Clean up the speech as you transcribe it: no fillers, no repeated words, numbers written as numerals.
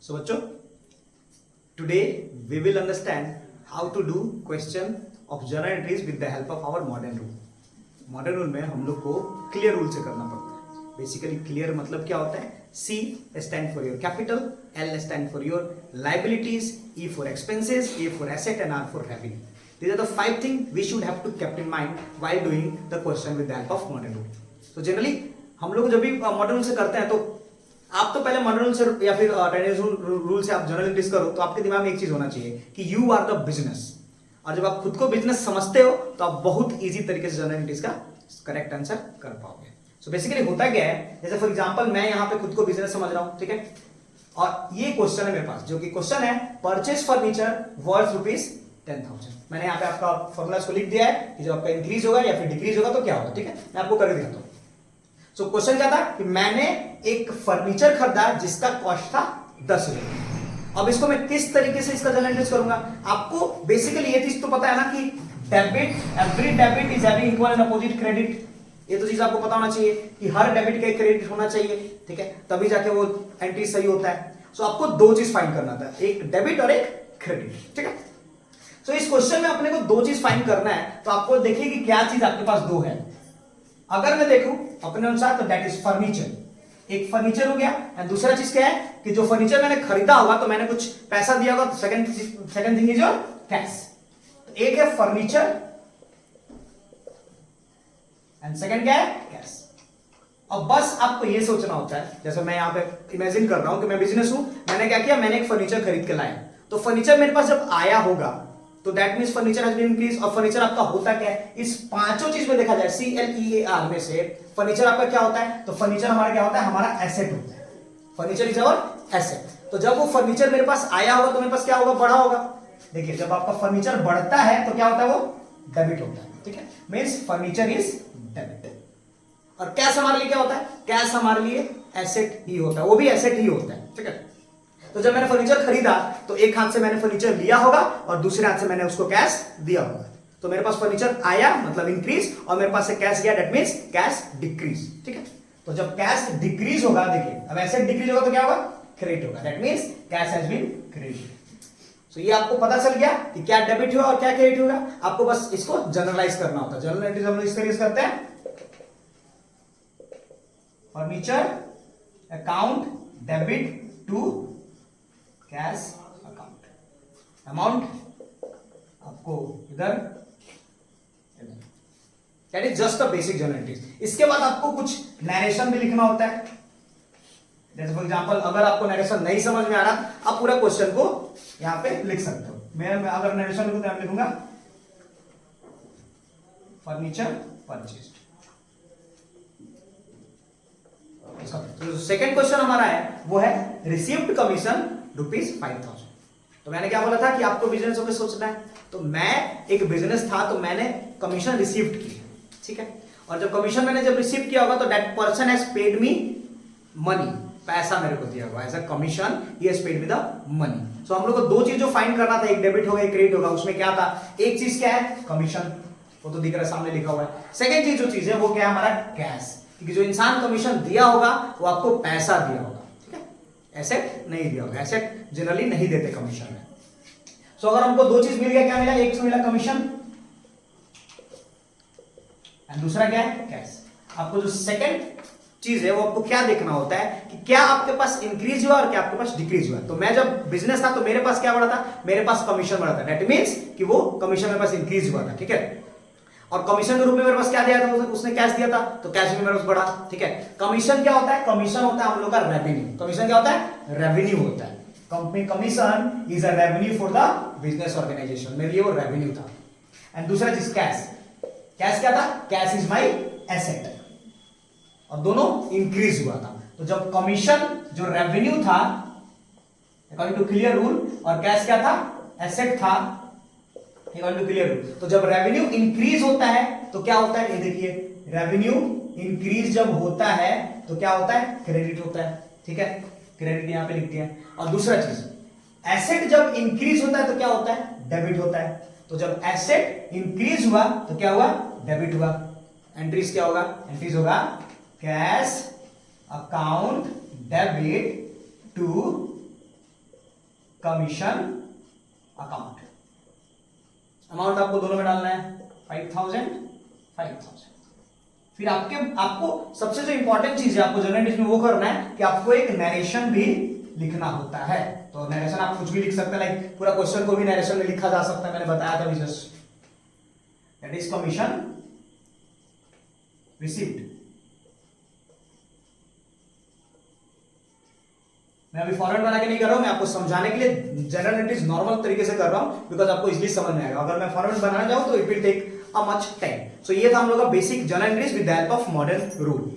So बच्चों, today we will understand how to do question of journal entries with the help of our modern rule. Modern rule में हम लोग को clear rule से करना पड़ता है. बेसिकली क्लियर मतलब क्या होता है? C stand for your capital, L stand for your liabilities, E for expenses, A for asset and R for revenue. These are the 5 things we should have to kept in mind while doing the question with the help of modern rule. So generally हम लोग जब भी modern rule से करते हैं तो आप तो पहले मॉडर्न रूल से या फिर ट्रेडिशनल रूल से आप जर्नल एंट्रीज करो तो आपके दिमाग में एक चीज होना चाहिए कि यू आर द बिजनेस. और जब आप खुद को बिजनेस समझते हो तो आप बहुत इजी तरीके से जर्नल एंट्रीज का करेक्ट आंसर कर पाओगे. सो बेसिकली होता क्या है, जैसे फॉर एग्जांपल मैं यहाँ पे खुद को बिजनेस समझ रहा हूँ, ठीक है, और ये क्वेश्चन है मेरे पास, जो कि क्वेश्चन है परचेज फर्नीचर वर्थ ₹10,000. मैंने यहाँ पे आपका फॉर्मूला को लिख दिया है कि जब आपका इंक्रीज होगा या फिर डिक्रीज होगा तो क्या होगा, ठीक है, मैं आपको करके दिखाता हूँ. सो क्वेश्चन क्या था कि मैंने एक फर्नीचर खरीदा जिसका कॉस्ट था 10 रुपए. अब इसको मैं किस तरीके से इसका जर्नल एंट्रीज करूंगा. आपको बेसिकली ये चीज तो पता है ना कि debit, every debit is having equal and opposite credit. ये तो चीज आपको पता होना चाहिए कि हर डेबिट का एक क्रेडिट होना चाहिए, ठीक है, तभी जाके वो एंट्री सही होता है. सो आपको दो चीज फाइंड करना था, एक डेबिट और एक क्रेडिट, ठीक है. सो इस क्वेश्चन में अपने को दो चीज फाइंड करना है. तो आपको देखिए कि क्या चीज आपके पास दो है. अगर मैं देखूं अपने अनुसार तो दैट इज फर्नीचर. एक फर्नीचर हो गया एंड दूसरा चीज क्या है कि जो फर्नीचर मैंने खरीदा होगा तो मैंने कुछ पैसा दिया होगा. तो second thing is your cash. तो एक है फर्नीचर एंड सेकंड क्या है, कैश. अब बस आपको ये सोचना होता है, जैसे मैं यहां पे इमेजिन कर रहा हूं कि मैं बिजनेस हूं, मैंने क्या किया, मैंने एक फर्नीचर खरीद के लाया. तो फर्नीचर मेरे पास जब आया होगा तो that means furniture has been increase. और फर्नीचर आपका होता क्या है, इस पांचों चीज में देखा जाए CLEAR में से फर्नीचर आपका क्या होता है, तो फर्नीचर हमारा क्या होता है, हमारा एसेट होता है. Furniture is our asset. तो जब वो फर्नीचर मेरे पास आया होगा तो मेरे पास क्या होगा, बढ़ा होगा. देखिए जब आपका फर्नीचर बढ़ता है तो क्या होता है, वो डेबिट होता है, ठीक है, मींस फर्नीचर इज डेबिट. और कैश हमारे लिए क्या होता है, कैश हमारे लिए एसेट ही होता है, वो भी एसेट ही होता है, ठीक है. तो जब मैंने फर्नीचर खरीदा तो एक हाथ से मैंने फर्नीचर लिया होगा और दूसरे हाथ से मैंने उसको कैश दिया होगा. तो मेरे पास फर्नीचर आया मतलब इंक्रीज और मेरे पास से कैश गया, दैट मींस कैश डिक्रीज, ठीक है. तो जब कैश डिक्रीज होगा, देखिए अब एसेट डिक्रीज होगा तो क्या होगा, क्रेडिट होगा, that means cash has been credited. So ये आपको पता चल गया कि क्या डेबिट हुआ और क्या क्रेडिट होगा. आपको बस इसको जनरलाइज करना होता है. जर्नल एंट्रीज हम लोग इस तरीके से करते हैं, furniture account debit to cash account. Amount आपको इधर, that is just a basic journal entries. इसके बाद आपको कुछ नरेशन भी लिखना होता है. जैसे फॉर एग्जांपल अगर आपको नरेशन नहीं समझ में आ रहा, आप पूरा क्वेश्चन को यहां पे लिख सकते हो. मैं अगर नरेशन लिखूं तो मैं लिखूंगा फर्नीचर परचेज्ड. तो सेकंड क्वेश्चन हमारा है वो है रिसीव्ड कमीशन ₹5,000. तो मैंने क्या बोला था कि आपको बिजनेस में सोचना है. तो मैं एक बिजनेस था तो मैंने कमीशन रिसीव्ड की, ठीक है. और जब कमीशन मैंने जब रिसीव किया होगा तो that person has paid me money. पैसा मेरे को दिया होगा as a commission, he has paid me the money. So हम लोग को दो चीज जो फाइंड करना था, एक डेबिट होगा एक क्रेडिट होगा. उसमें क्या था, एक चीज क्या है, कमीशन, वो तो दिख रहा है सामने लिखा हुआ है. सेकेंड चीज जो चीज है वो क्या है, हमारा कैश, क्योंकि जो इंसान कमीशन दिया होगा वो आपको पैसा दिया होगा, ठीक है, एसेट नहीं दिया होगा. एसेट जनरली नहीं देते कमीशन में. सो अगर हमको दो चीज मिल गया, क्या मिला, एक तो मिला कमीशन एंड दूसरा क्या है, कैश. आपको जो सेकंड चीज है वो आपको क्या देखना होता है कि क्या आपके पास इंक्रीज हुआ और क्या आपके पास डिक्रीज हुआ. तो मैं जब बिजनेस था तो मेरे पास क्या बढ़ा था, मेरे पास कमीशन बढ़ा था. दैट मींस कि वो कमीशन मेरे पास इंक्रीज हुआ था, ठीक है. और कमीशन के रूप में मेरे पास क्या दिया था, उसने कैश दिया था तो कैश भी मेरे पास बढ़ा, ठीक है. कमीशन क्या होता है, कमीशन होता है हम लोग का रेवेन्यू. कमीशन क्या होता है, रेवेन्यू होता है. Company commission is a revenue for the business organisation. मेरे लिए वो रेवेन्यू था. एंड दूसरा चीज कैश. कैश क्या था, कैश इज माई एसेट. और दोनों इंक्रीज हुआ था. तो जब कमीशन जो रेवेन्यू था अकॉर्डिंग टू क्लियर रूल और कैश क्या था, एसेट था अकॉर्डिंग टू क्लियर रूल. तो जब रेवेन्यू इंक्रीज होता है तो क्या होता है, ये देखिए, रेवेन्यू इंक्रीज जब होता है तो क्या होता है, क्रेडिट होता है, ठीक है, क्रेडिट यहां पे लिख दिया. और दूसरा चीज, एसेट जब इंक्रीज होता है तो क्या होता है, डेबिट होता है. तो जब एसेट इंक्रीज हुआ तो क्या हुआ, डेबिट हुआ. एंट्रीज क्या होगा, एंट्रीज होगा cash account debit to commission account. Amount आपको दोनों में डालना है 5000 5000। फिर आपको सबसे जो इंपॉर्टेंट चीज है आपको जर्नल एंट्रीज में वो करना है कि आपको एक नरेशन भी लिखना होता है। तो नरेशन आप कुछ भी लिख सकते हैं, लाइक पूरा क्वेश्चन को भी नरेशन में लिखा जा सकता है, मैंने बताया था just. That is commission received. मैं अभी फॉर्मेट बना के नहीं कर रहा हूं, मैं आपको समझाने के लिए जनरल एंट्रीज नॉर्मल तरीके से कर रहा हूं, बिकॉज आपको इजीली समझ में आएगा। अगर मैं फॉर्मेट बनाना जाऊं तो it will take a much time. So ये था हम लोग का basic general entries with the help of modern rule.